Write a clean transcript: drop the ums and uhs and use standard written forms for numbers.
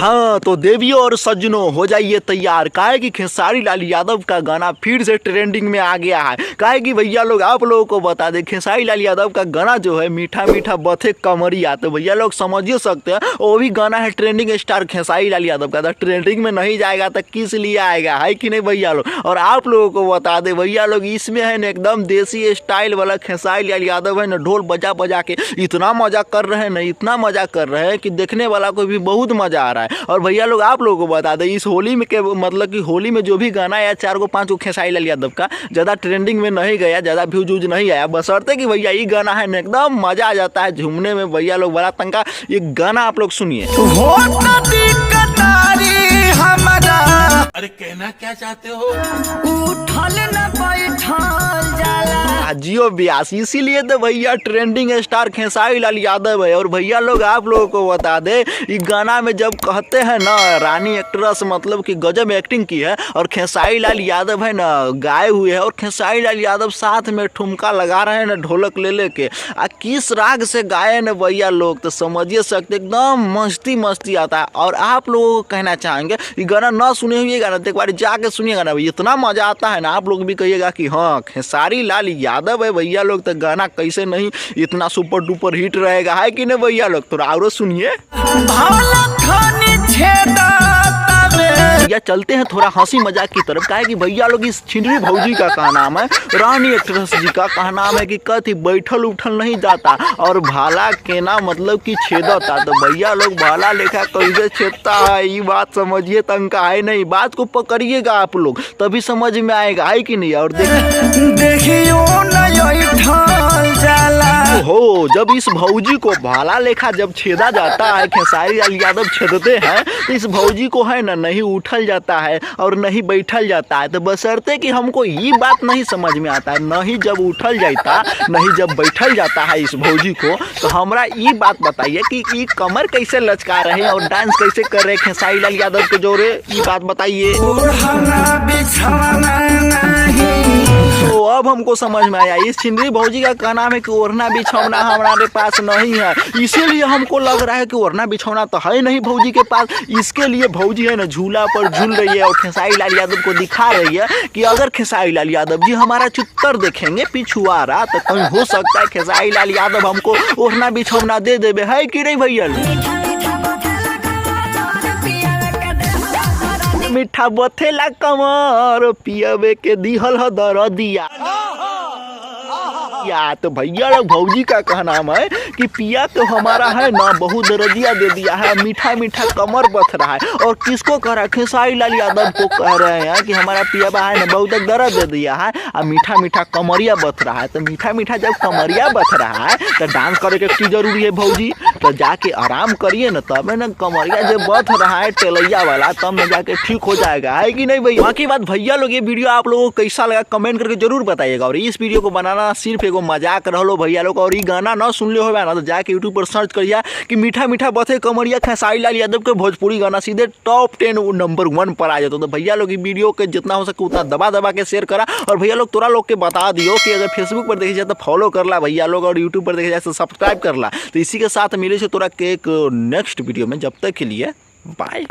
हाँ तो देवियों और सज्जनों हो जाइए तैयार, काहे कि खेसारी लाल यादव का गाना फिर से ट्रेंडिंग में आ गया है। काहे कि भैया लोग आप लोगों को बता दें, खेसारी लाल यादव का गाना जो है मीठा मीठा बथे कमरिया, तो भैया लोग समझ ही सकते हैं वो भी गाना है ट्रेंडिंग स्टार खेसारी लाल यादव का। तो ट्रेंडिंग में नहीं जाएगा तो किस लिए आएगा, है कि नहीं भैया लोग। और आप लोगों को बता दें भैया लोग, इसमें है ना एकदम देसी स्टाइल वाला खेसारी लाल यादव है ना, ढोल बजा बजा के इतना मजा कर रहे हैं ना, इतना मजा कर रहे हैं कि देखने वाला को भी बहुत मजा आ रहा है। और भैया लोग आप लोगों को बता दें, इस होली में के मतलब कि होली में जो भी गाना आया 4 को 5 को खेसारी लाल यादव का ज़्यादा ट्रेंडिंग में नहीं गया, ज़्यादा व्यूज वूज नहीं आया, बशर्ते कि भैया ये गाना है ना एकदम मजा आ जाता है झूमने में। भैया लोग बड़ा तंका ये गाना आप लोग सुनिए। अरे कहना क्या चाहते हो? उठल न बैठल जाला जियो ब्यास, इसीलिए तो भैया ट्रेंडिंग स्टार खेसारी लाल यादव है। और भैया लोग आप लोगों को बता दे, इस गाना में जब कहते हैं ना रानी एक्ट्रेस मतलब कि गजब एक्टिंग की है, और खेसारी लाल यादव है ना गाए हुए हैं, और खेसारी लाल यादव साथ में ठुमका लगा रहे हैं ना ढोलक ले लेके, किस राग से गाए ना भैया लोग, तो समझिए सकते एकदम मस्ती मस्ती आता है। और आप लोगों को कहना चाहेंगे ये गाना ना सुने हुए गाना एक बार जाके सुनिएगा ना, इतना मजा आता है ना, आप लोग भी कहिएगा कि हाँ खेसारी लाल यादव है भैया लोग, तो गाना कैसे नहीं इतना सुपर डुपर हिट रहेगा, है कि नहीं भैया लोग। थोड़ा और सुनिए। या चलते हैं थोड़ा हंसी मजाक की तरफ, काहे कि भैया लोग इस छिंडरी भौजी का कहा नाम है, रानी एक्ट्रेस जी का कहा नाम है कि कथी बैठल उठल नहीं जाता और भाला केना मतलब कि छेदता, तो भैया लोग भाला लेखा कैसे छेदता है ये बात समझिए, तंका है नहीं, बात को पकड़िएगा आप लोग तभी समझ में आएगा, है कि नहीं। और देखियो हो जब इस भौजी को भाला लेखा जब छेदा जाता है, खेसारी लाल यादव छेदते हैं, तो इस भौजी को है ना नहीं उठल जाता है और नहीं बैठल जाता है, तो बशर्ते कि हमको ये बात नहीं समझ में आता है, नहीं जब उठल जाता नहीं जब बैठल जाता है इस भौजी को, तो हमरा ये बात बताइए कि ये कमर कैसे लचका रहे और डांस कैसे कर रहे खेसारी लाल यादव के जोरे, ये बात बताइए। तो अब हमको समझ में आया, इस छिंदरी भौजी का कहना है कि ओढ़ना बिछौना हमारे पास नहीं है, इसीलिए हमको लग रहा है कि ओढ़ना बिछौना तो है नहीं भौजी के पास, इसके लिए भौजी है ना झूला पर झूल रही है और खेसारी लाल यादव को दिखा रही है कि अगर खेसारी लाल यादव जी हमारा चित्तर देखेंगे पिछुआरा, तो कहीं हो सकता है खेसारी लाल यादव हमको ओढ़ना बिछौना दे देवे, है कि नहीं भैया। मीठा बथेला कमर पियबे के दिहल ह दरदिया, या तो भैया लोग भौजी का कहना है कि पिया तो हमारा है ना बहुत दर्दिया दे दिया है, मीठा मीठा कमर बथ रहा है। और किसको कह रहा है, खेसारी लाल यादव को कह रहे हैं कि हमारा पिया है ना बहुत दर्द दे दिया है और मीठा मीठा कमरिया बथ रहा है। तो मीठा मीठा जब कमरिया बथ रहा है तो डांस करे के जरूरी है भौजी, तो जाके आराम करिए ना, तब ना कमरिया जब बथ रहा है टेलैया वाला तब ना जाके ठीक हो जाएगा, है कि नहीं भैया। बाकी बात भैया लोग ये वीडियो आप लोगों को कैसा लगा कमेंट करके जरूर बताइएगा। और इस वीडियो को बनाना सिर्फ एगो मजाक रहो भैया लोग, और ये गाना ना सुन ले हो ना तो जाके यूट्यूब पर सर्च करिए कि मीठा मीठा बथे कमरिया खेसारी लाल यादव के भोजपुरी गाना, सीधे टॉप 10 नंबर 1 पर आ जाता। तो भैया लोग वीडियो के जितना हो सके उतना दबा दबा के शेयर करा, और भैया लोग तोरा लोग के बता दियो कि अगर फेसबुक पर देखी जाए तो फॉलो कर ला भैया लोग, और यूट्यूब पर देखी जाए तो सब्सक्राइब कर ला। तो इसी के साथ मिले से तोरा के एक नेक्स्ट वीडियो में, जब तक के लिए बाय।